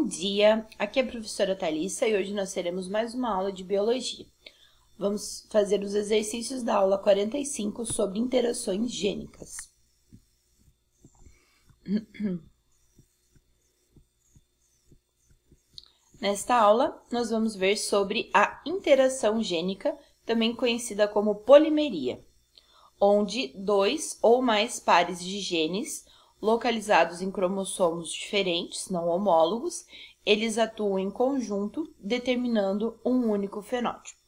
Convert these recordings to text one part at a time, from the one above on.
Bom dia, aqui é a professora Thalissa e hoje nós teremos mais uma aula de biologia. Vamos fazer os exercícios da aula 45 sobre interações gênicas. Nesta aula, nós vamos ver sobre a interação gênica, também conhecida como polimeria, onde dois ou mais pares de genes localizados em cromossomos diferentes, não homólogos, eles atuam em conjunto, determinando um único fenótipo.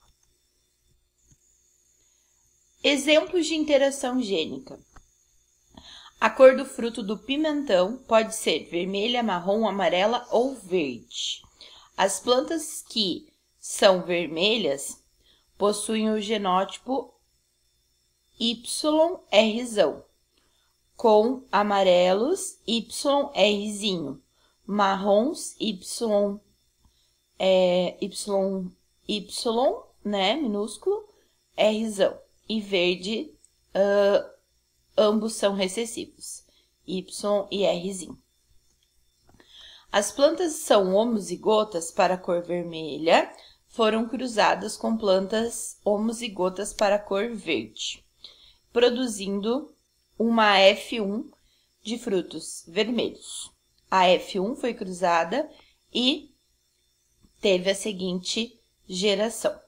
Exemplos de interação gênica. A cor do fruto do pimentão pode ser vermelha, marrom, amarela ou verde. As plantas que são vermelhas possuem o genótipo YR, com amarelos YR, marrons YY, né, minúsculo, R, e verde, ambos são recessivos, Y e R. As plantas são homozigotas para a cor vermelha, foram cruzadas com plantas homozigotas para a cor verde, produzindo uma F1 de frutos vermelhos. A F1 foi cruzada e teve a seguinte geração: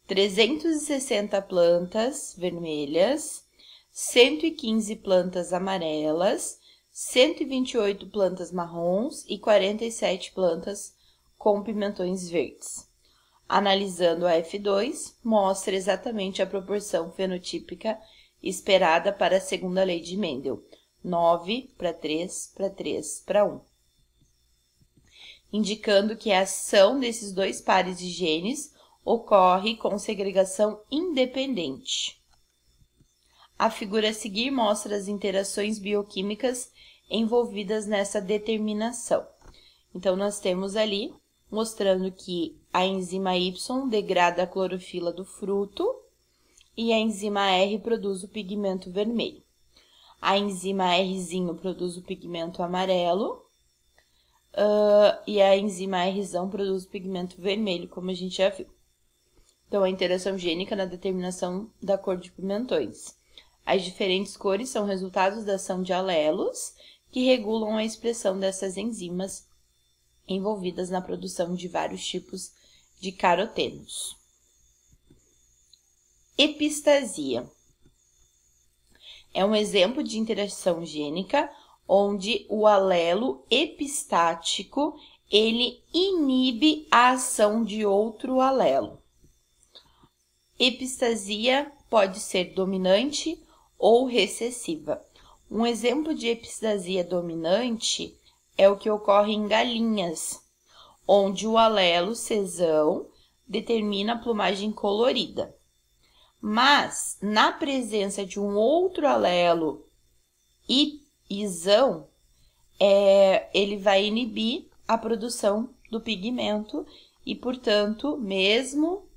360 plantas vermelhas, 115 plantas amarelas, 128 plantas marrons e 47 plantas com pimentões verdes. Analisando a F2, mostra exatamente a proporção fenotípica esperada para a segunda lei de Mendel, 9:3:3:1, indicando que a ação desses dois pares de genes ocorre com segregação independente. A figura a seguir mostra as interações bioquímicas envolvidas nessa determinação. Então, nós temos ali mostrando que a enzima Y degrada a clorofila do fruto e a enzima R produz o pigmento vermelho. A enzima R produz o pigmento amarelo e a enzima R produz o pigmento vermelho, como a gente já viu. Então, a interação gênica na determinação da cor de pimentões. As diferentes cores são resultados da ação de alelos que regulam a expressão dessas enzimas envolvidas na produção de vários tipos de carotenos. Epistasia é um exemplo de interação gênica onde o alelo epistático ele inibe a ação de outro alelo. Epistasia pode ser dominante ou recessiva. Um exemplo de epistasia dominante é o que ocorre em galinhas, onde o alelo cesão determina a plumagem colorida. Mas, na presença de um outro alelo isão, ele vai inibir a produção do pigmento e, portanto, mesmo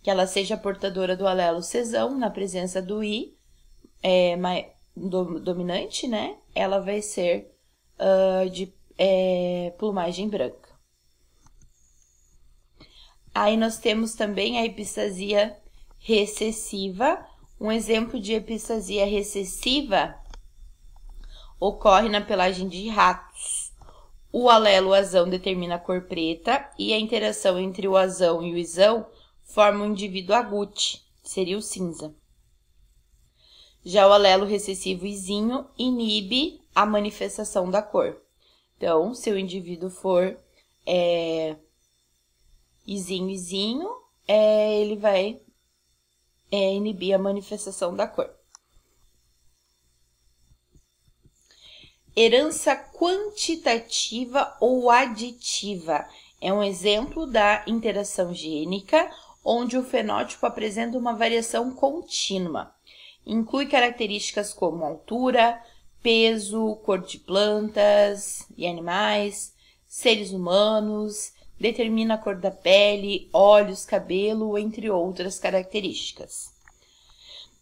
que ela seja portadora do alelo cesão, na presença do I dominante, né, ela vai ser de plumagem branca. Aí nós temos também a epistasia recessiva. Um exemplo de epistasia recessiva ocorre na pelagem de ratos. O alelo azão determina a cor preta e a interação entre o azão e o isão forma um indivíduo agute, seria o cinza. Já o alelo recessivo izinho inibe a manifestação da cor. Então, se o indivíduo for izinho, ele vai inibir a manifestação da cor. Herança quantitativa ou aditiva é um exemplo da interação gênica, onde o fenótipo apresenta uma variação contínua. Inclui características como altura, peso, cor de plantas e animais, seres humanos, determina a cor da pele, olhos, cabelo, entre outras características.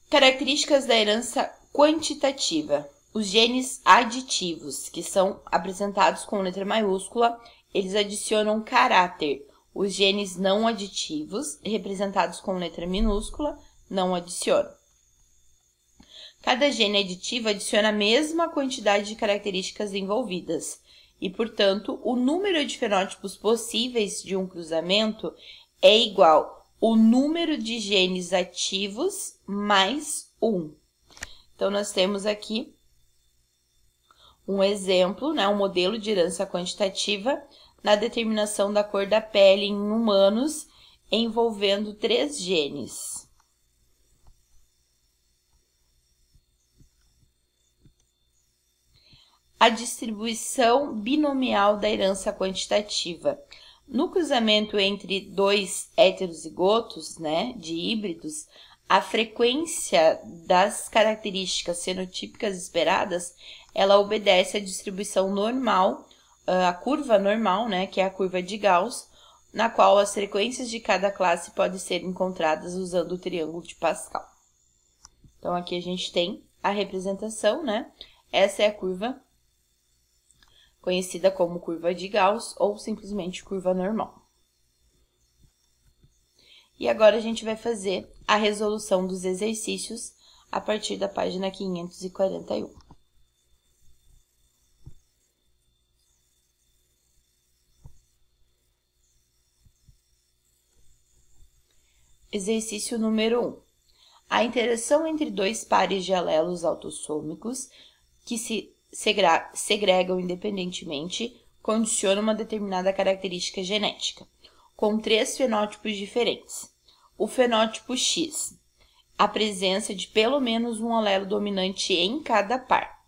Características da herança quantitativa. Os genes aditivos, que são apresentados com letra maiúscula, eles adicionam caráter. Os genes não aditivos, representados com letra minúscula, não adicionam. Cada gene aditivo adiciona a mesma quantidade de características envolvidas e, portanto, o número de fenótipos possíveis de um cruzamento é igual ao número de genes ativos mais 1. Então, nós temos aqui um exemplo, né, um modelo de herança quantitativa na determinação da cor da pele em humanos envolvendo 3 genes. A distribuição binomial da herança quantitativa. No cruzamento entre 2 heterozigotos, né, de híbridos, a frequência das características fenotípicas esperadas, ela obedece à distribuição normal, a curva normal, né, que é a curva de Gauss, na qual as frequências de cada classe podem ser encontradas usando o triângulo de Pascal. Então, aqui a gente tem a representação, né? Essa é a curva conhecida como curva de Gauss ou simplesmente curva normal. E agora a gente vai fazer a resolução dos exercícios a partir da página 541. Exercício número 1. A interação entre 2 pares de alelos autossômicos que se segregam independentemente condiciona uma determinada característica genética, com 3 fenótipos diferentes. O fenótipo X, a presença de pelo menos um alelo dominante em cada par.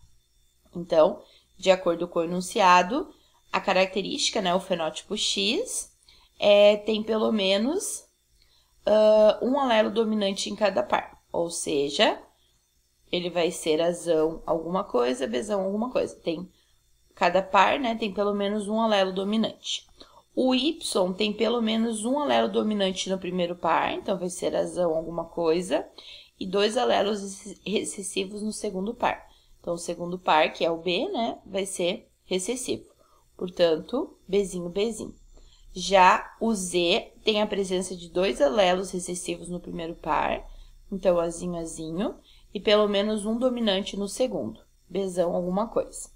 Então, de acordo com o enunciado, a característica, né, o fenótipo X, tem pelo menos um alelo dominante em cada par, ou seja, ele vai ser azão alguma coisa, bezão alguma coisa. Cada par, né, tem pelo menos um alelo dominante. O Y tem pelo menos um alelo dominante no primeiro par, então vai ser azão alguma coisa, e 2 alelos recessivos no segundo par. Então, o segundo par, que é o B, né, vai ser recessivo. Portanto, Bzinho, Bzinho. Já o Z tem a presença de 2 alelos recessivos no primeiro par, então Azinho, Azinho, e pelo menos um dominante no segundo, Bzão alguma coisa.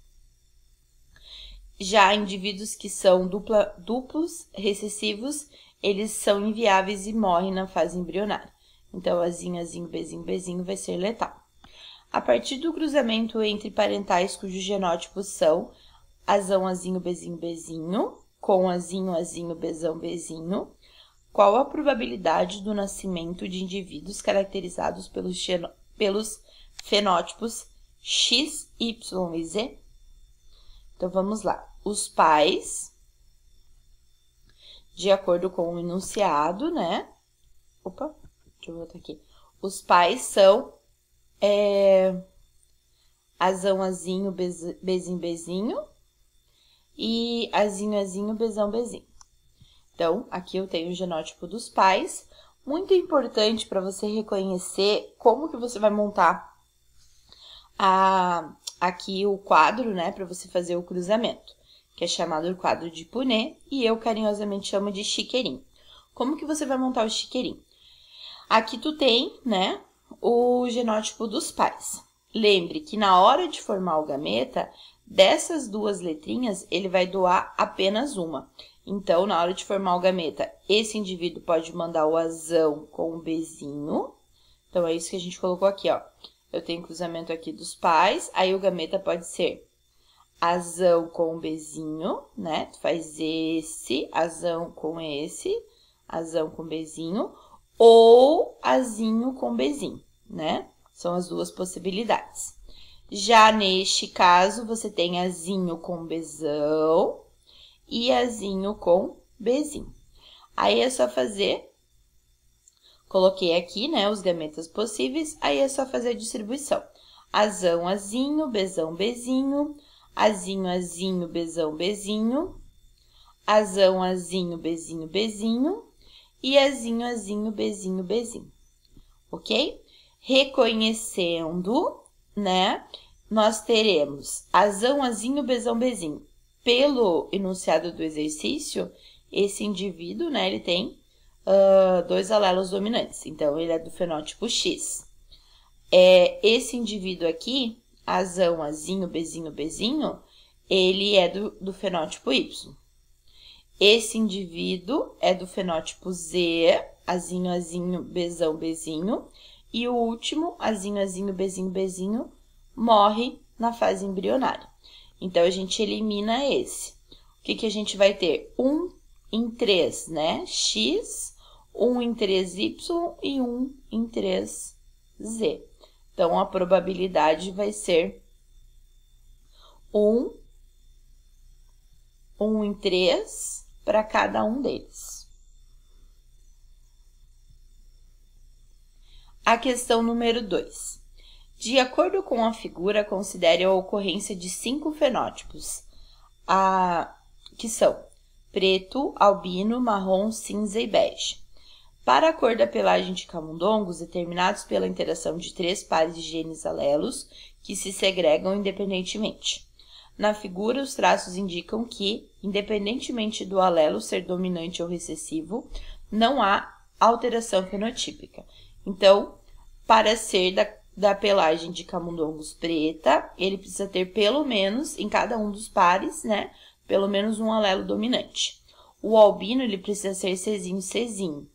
Já indivíduos que são duplos recessivos, eles são inviáveis e morrem na fase embrionária. Então, Azinho, Azinho, Bzinho, Bzinho vai ser letal. A partir do cruzamento entre parentais cujos genótipos são Azão, Azinho, Bzinho, Bzinho, com Azinho, Azinho, Bzão, Bzinho, qual a probabilidade do nascimento de indivíduos caracterizados pelos fenótipos X, Y e Z? Então, vamos lá. Os pais, de acordo com o enunciado, né? Opa, deixa eu voltar aqui. Os pais são Azão, Azinho, Bzinho, Bzinho e Azinho, Azinho, Bzão, Bzinho. Então, aqui eu tenho o genótipo dos pais. Muito importante para você reconhecer como que você vai montar aqui o quadro, né, para você fazer o cruzamento, que é chamado de quadro de Punnett, e eu carinhosamente chamo de chiqueirinho. Como que você vai montar o chiqueirinho? Aqui tu tem, né, o genótipo dos pais. Lembre que na hora de formar o gameta, dessas 2 letrinhas, ele vai doar apenas uma. Então, na hora de formar o gameta, esse indivíduo pode mandar o azão com o Bzinho. Então, é isso que a gente colocou aqui, ó. Eu tenho cruzamento aqui dos pais, aí o gameta pode ser azão com o Bzinho, né? Tu faz esse, azão com esse, azão com Bzinho, ou azinho com Bzinho, né? São as 2 possibilidades. Já neste caso, você tem azinho com Bzão e azinho com Bzinho. Aí é só fazer, coloquei aqui, né, os gametas possíveis, aí é só fazer a distribuição. Azão, azinho, Bzão, Bzinho, azinho, azinho, Bzão, Bzinho, azão, azinho, Bzinho, Bzinho e azinho, azinho, Bzinho, Bzinho. Ok? Reconhecendo, né, nós teremos azão, azinho, bezão, bezinho. Pelo enunciado do exercício, esse indivíduo, né, ele tem 2 alelos dominantes. Então, ele é do fenótipo X. Esse indivíduo aqui, azão, azinho, bezinho, bezinho, ele é do fenótipo Y. Esse indivíduo é do fenótipo Z, azinho, azinho, bezão, bezinho. E o último, azinho, azinho, bezinho, bezinho, morre na fase embrionária. Então, a gente elimina esse. O que a gente vai ter? 1 em 3, né? X, 1 em 3Y e 1 em 3Z. Então, a probabilidade vai ser 1 em 3 para cada um deles. A questão número 2. De acordo com a figura, considere a ocorrência de 5 fenótipos, que são preto, albino, marrom, cinza e bege. Para a cor da pelagem de camundongos, determinados pela interação de 3 pares de genes alelos que se segregam independentemente. Na figura, os traços indicam que, independentemente do alelo ser dominante ou recessivo, não há alteração fenotípica. Então, para ser da pelagem de camundongos preta, ele precisa ter pelo menos, em cada um dos pares, né, pelo menos um alelo dominante. O albino, ele precisa ser Czinho, Czinho.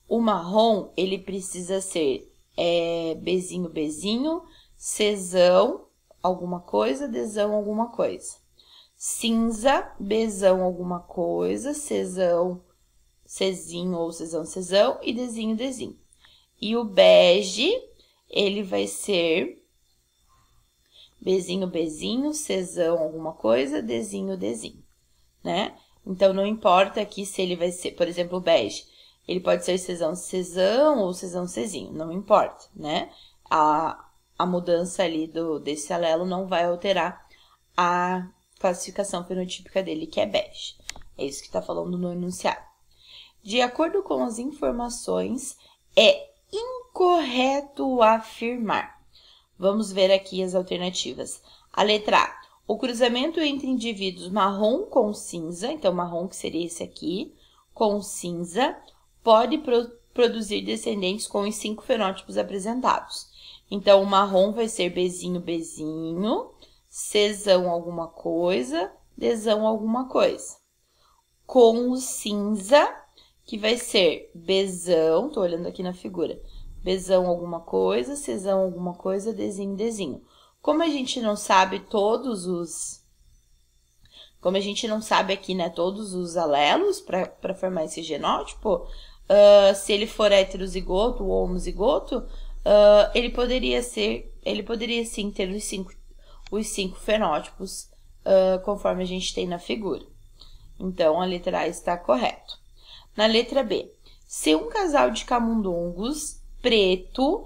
O marrom, ele precisa ser Bzinho, Bzinho, Czão, alguma coisa, Dzão, alguma coisa. Cinza, Bzão, alguma coisa, Czão, Czinho ou Czão, Czão e Dzinho, Dzinho. E o bege, ele vai ser Bzinho, Bzinho, Czão, alguma coisa, Dzinho, Dzinho, né? Então, não importa aqui se ele vai ser, por exemplo, o bege, ele pode ser Czão, Czão ou Czão, Czinho, não importa, né? A mudança ali desse alelo não vai alterar a classificação fenotípica dele, que é bege. É isso que está falando no enunciado. De acordo com as informações, é incorreto afirmar. Vamos ver aqui as alternativas. A letra A, o cruzamento entre indivíduos marrom com cinza, então marrom que seria esse aqui, com cinza, pode produzir descendentes com os 5 fenótipos apresentados. Então, o marrom vai ser Bzinho, Bzinho, Czão alguma coisa, Dzão alguma coisa. Com o cinza, que vai ser Bzão, tô olhando aqui na figura, Bzão alguma coisa, Czão alguma coisa, Dzinho, Dzinho. Como a gente não sabe como a gente não sabe aqui, né, todos os alelos para formar esse genótipo, se ele for heterozigoto ou homozigoto, ele poderia sim ter os cinco fenótipos, conforme a gente tem na figura. Então, a letra A está correta. Na letra B, se um casal de camundongos preto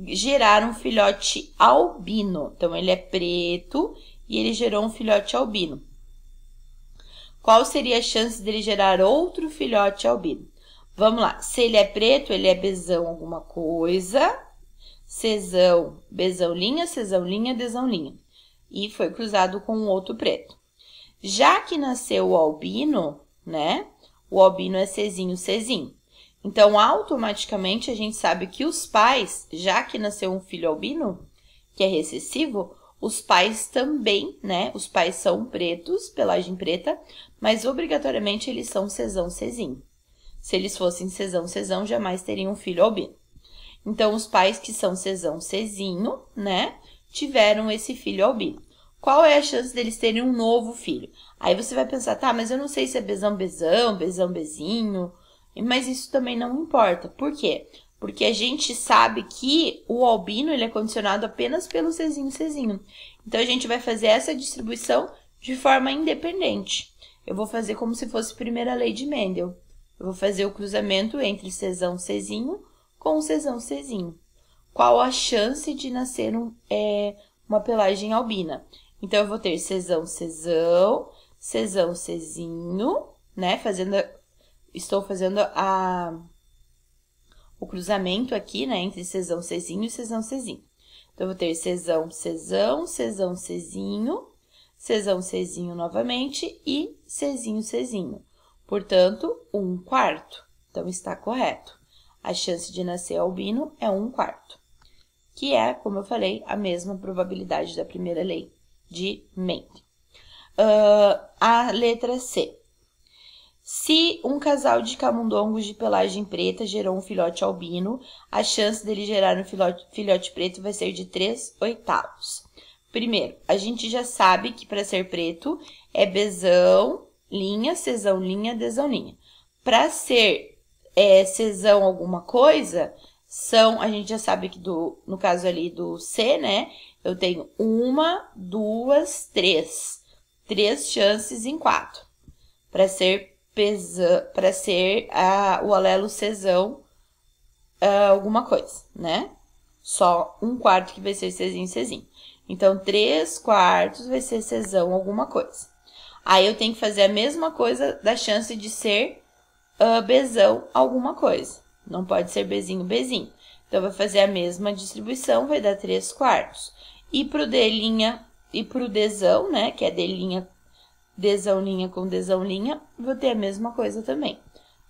gerar um filhote albino, então ele é preto e ele gerou um filhote albino, qual seria a chance dele gerar outro filhote albino? Vamos lá, se ele é preto, ele é Bzão alguma coisa, Czão, Bzão linha, Czão linha, Dzão linha, e foi cruzado com um outro preto. Já que nasceu o albino, né, o albino é Czinho, Czinho. Então, automaticamente, a gente sabe que os pais, já que nasceu um filho albino, que é recessivo, os pais também, né, os pais são pretos, pelagem preta, mas obrigatoriamente eles são Czão, Czinho. Se eles fossem Czão, Czão, jamais teriam um filho albino. Então, os pais que são Czão, Czinho, né, tiveram esse filho albino. Qual é a chance deles terem um novo filho? Aí você vai pensar, tá, mas eu não sei se é Bzão, Bzão, Bzão, Bzinho, mas isso também não importa. Por quê? Porque a gente sabe que o albino ele é condicionado apenas pelo Czinho, Czinho. Então, a gente vai fazer essa distribuição de forma independente. Eu vou fazer como se fosse primeira lei de Mendel. Eu vou fazer o cruzamento entre Czão, Czinho com Czão, Czinho. Qual a chance de nascer uma pelagem albina? Então, eu vou ter Czão, Czão, Czão, Czinho, né? Estou fazendo o cruzamento aqui, né? Entre Czão, Czinho e Czão, Czinho. Então, eu vou ter Czão, Czão, Czão, Czinho, Czão, Czinho novamente e Czinho, Czinho. Portanto, 1/4. Então, está correto. A chance de nascer albino é 1/4, que é, como eu falei, a mesma probabilidade da primeira lei de Mendel. A letra C. Se um casal de camundongos de pelagem preta gerou um filhote albino, a chance dele gerar um filhote preto vai ser de 3/8. Primeiro, a gente já sabe que para ser preto é Bzão, linha, Czão, linha, Dzão, linha. Para ser Czão alguma coisa, a gente já sabe que no caso ali do C, né, eu tenho 1, 2, 3. 3 chances em 4. Para ser o alelo Czão alguma coisa, né? Só 1/4 que vai ser Czinho, Czinho. Então, 3/4 vai ser Czão alguma coisa. Aí, eu tenho que fazer a mesma coisa da chance de ser Bzão alguma coisa. Não pode ser Bzinho, Bzinho. Então, vai fazer a mesma distribuição, vai dar 3/4. E pro D' e pro Dzão, né, que é D'linha, Dzão, linha com Dzão, linha, vou ter a mesma coisa também.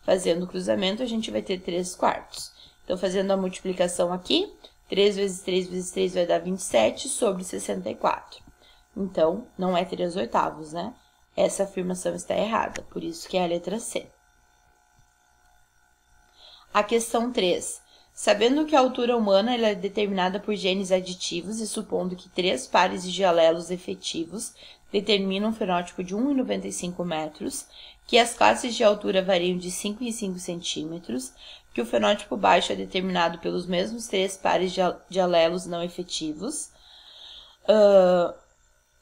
Fazendo o cruzamento, a gente vai ter 3/4. Então, fazendo a multiplicação aqui, 3 vezes 3 vezes 3 vai dar 27 sobre 64. Então, não é 3/8, né? Essa afirmação está errada, por isso que é a letra C. A questão 3. Sabendo que a altura humana ela é determinada por genes aditivos e supondo que 3 pares de alelos efetivos determinam um fenótipo de 1,95 metros, que as classes de altura variam de 5 em 5 centímetros, que o fenótipo baixo é determinado pelos mesmos 3 pares de alelos não efetivos,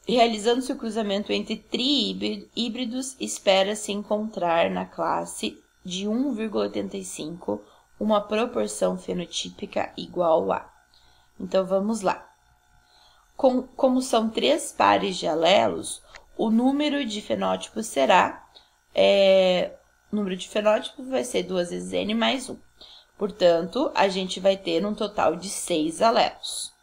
realizando-se o cruzamento entre tri-híbridos, espera-se encontrar na classe de 1,85 uma proporção fenotípica igual a. Então, vamos lá. Como são 3 pares de alelos, o número de fenótipos será... o número de fenótipos vai ser 2 vezes N mais 1. Portanto, a gente vai ter um total de 6 alelos,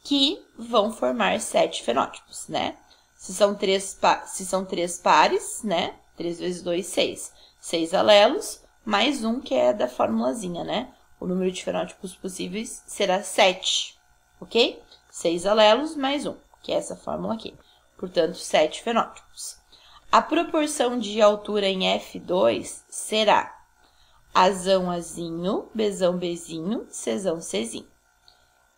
que vão formar 7 fenótipos, né? Se são 3 pares, né? 3 vezes 2, 6. 6 alelos, mais 1, que é da formulazinha, né? O número de fenótipos possíveis será 7, ok? 6 alelos mais 1, que é essa fórmula aqui. Portanto, 7 fenótipos. A proporção de altura em F2 será Azão, Azinho, Bzão, Bzinho, Czão, Czinho.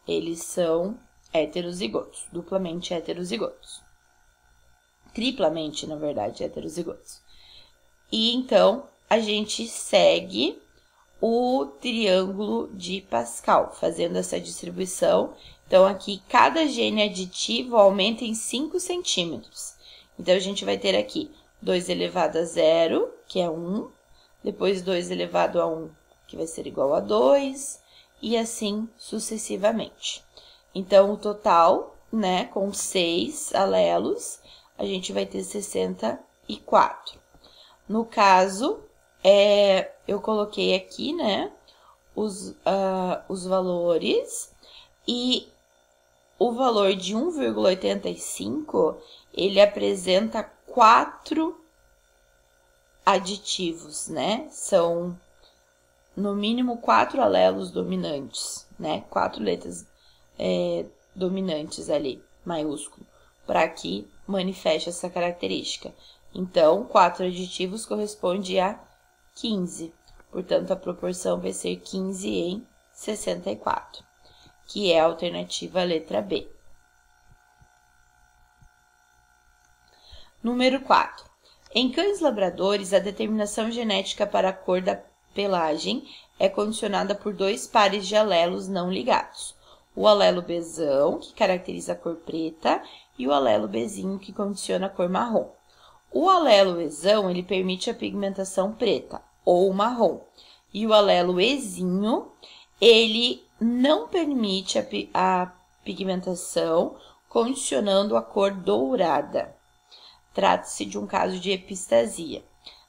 Eles são heterozigotos, duplamente heterozigotos. Triplamente, na verdade, heterozigotos. E, então, a gente segue o triângulo de Pascal, fazendo essa distribuição. Então, aqui, cada gene aditivo aumenta em 5 centímetros. Então, a gente vai ter aqui 2 elevado a 0, que é 1. Depois, 2 elevado a 1, que vai ser igual a 2. E assim sucessivamente. Então, o total, né, com 6 alelos, a gente vai ter 64. No caso, eu coloquei aqui, né, os valores, e o valor de 1,85, ele apresenta 4 aditivos, né? São, no mínimo, 4 alelos dominantes, né? 4 letras dominantes ali, maiúsculo, para que manifeste essa característica. Então, 4 aditivos corresponde a 15. Portanto, a proporção vai ser 15 em 64, que é a alternativa letra B. Número 4. Em cães labradores, a determinação genética para a cor da pelagem é condicionada por 2 pares de alelos não ligados. O alelo Bzão, que caracteriza a cor preta, e o alelo Bzinho, que condiciona a cor marrom. O alelo Ezão, ele permite a pigmentação preta ou marrom. E o alelo Ezinho, ele não permite a pigmentação, condicionando a cor dourada. Trata-se de um caso de epistasia.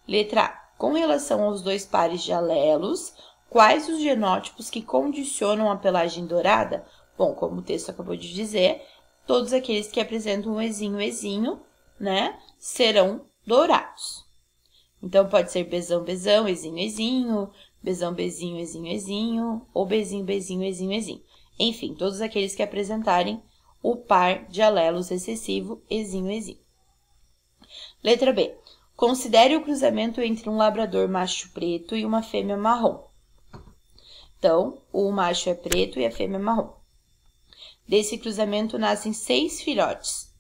Letra A. Com relação aos 2 pares de alelos, quais os genótipos que condicionam a pelagem dourada Bom, como o texto acabou de dizer, todos aqueles que apresentam um ezinho, né, serão dourados. Então, pode ser Bzão, Bzão, ezinho, Bzão, Bzinho, ezinho, ou Bzinho, ezinho. Enfim, todos aqueles que apresentarem o par de alelos recessivo, ezinho. Letra B. Considere o cruzamento entre um labrador macho preto e uma fêmea marrom. Então, o macho é preto e a fêmea é marrom. Desse cruzamento nascem 6 filhotes.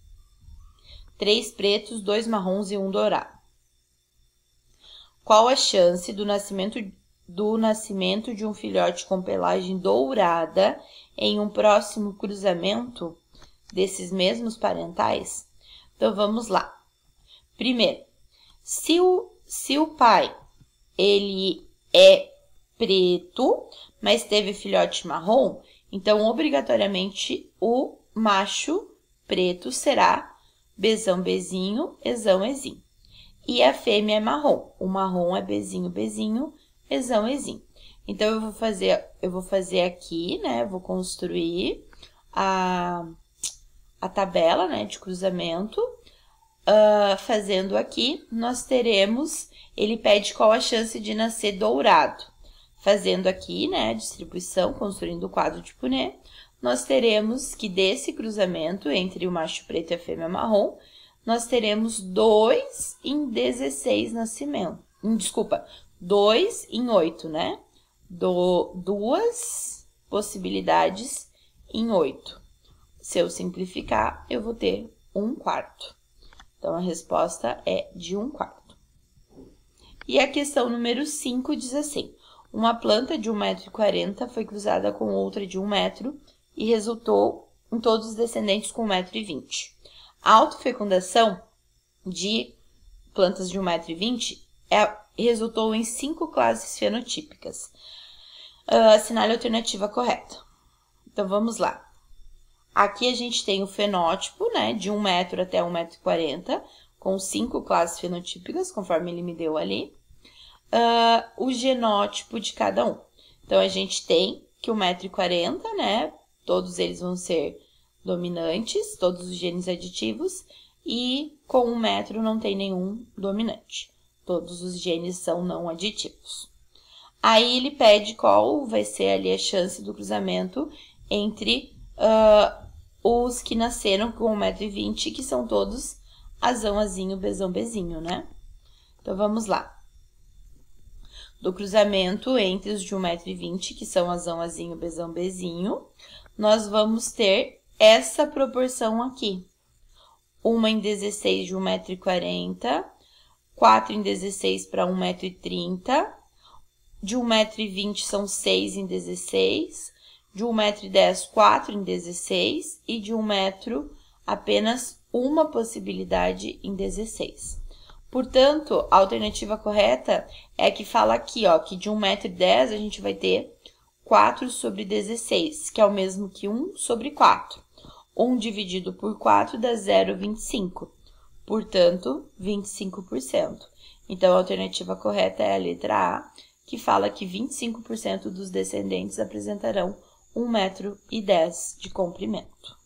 3 pretos, 2 marrons e 1 dourado. Qual a chance do nascimento de um filhote com pelagem dourada em um próximo cruzamento desses mesmos parentais? Então, vamos lá. Primeiro, se o pai ele é preto, mas teve filhote marrom, então, obrigatoriamente, o macho preto será Bzão, Bzinho, Ezão, Ezinho. E a fêmea é marrom. O marrom é Bzinho, Ezão, Ezinho. Então, eu vou fazer aqui, né? Vou construir a tabela, né, de cruzamento. Fazendo aqui, nós teremos, ele pede qual a chance de nascer dourado. Fazendo aqui, né, a distribuição, construindo o quadro de Punnett, nós teremos que desse cruzamento entre o macho preto e a fêmea marrom, nós teremos 2 em 16 nascimentos. Desculpa, 2 em 8, né? 2 possibilidades em 8. Se eu simplificar, eu vou ter 1/4. Então, a resposta é de 1/4. E a questão número 5 diz assim: uma planta de 1,40 m foi cruzada com outra de 1 metro e resultou em todos os descendentes com 1,20 m. A autofecundação de plantas de 1,20 m resultou em 5 classes fenotípicas. Assinale a alternativa correta. Então, vamos lá. Aqui a gente tem o fenótipo, né, de 1 metro até 1,40 m, com 5 classes fenotípicas, conforme ele me deu ali. O genótipo de cada um. Então, a gente tem que 1,40 m, né, todos eles vão ser dominantes, todos os genes aditivos, e com 1 metro não tem nenhum dominante. Todos os genes são não aditivos. Aí, ele pede qual vai ser ali a chance do cruzamento entre os que nasceram com 1,20 m, que são todos Azão, Azinho, Bzão, Bzinho, né? Então, vamos lá. Do cruzamento entre os de 1,20 m, que são Azão, Azinho, Bzão, Bzinho, nós vamos ter essa proporção aqui. 1 em 16 de 1,40 m, 4 em 16 para 1,30 m, de 1,20 m são 6 em 16, de 1,10 m, 4 em 16, e de 1 metro, apenas uma possibilidade em 16. Portanto, a alternativa correta é a que fala aqui, ó, que de 1,10 m a gente vai ter 4 sobre 16, que é o mesmo que 1 sobre 4. 1 dividido por 4 dá 0,25. Portanto, 25%. Então, a alternativa correta é a letra A, que fala que 25% dos descendentes apresentarão 1,10 m de comprimento.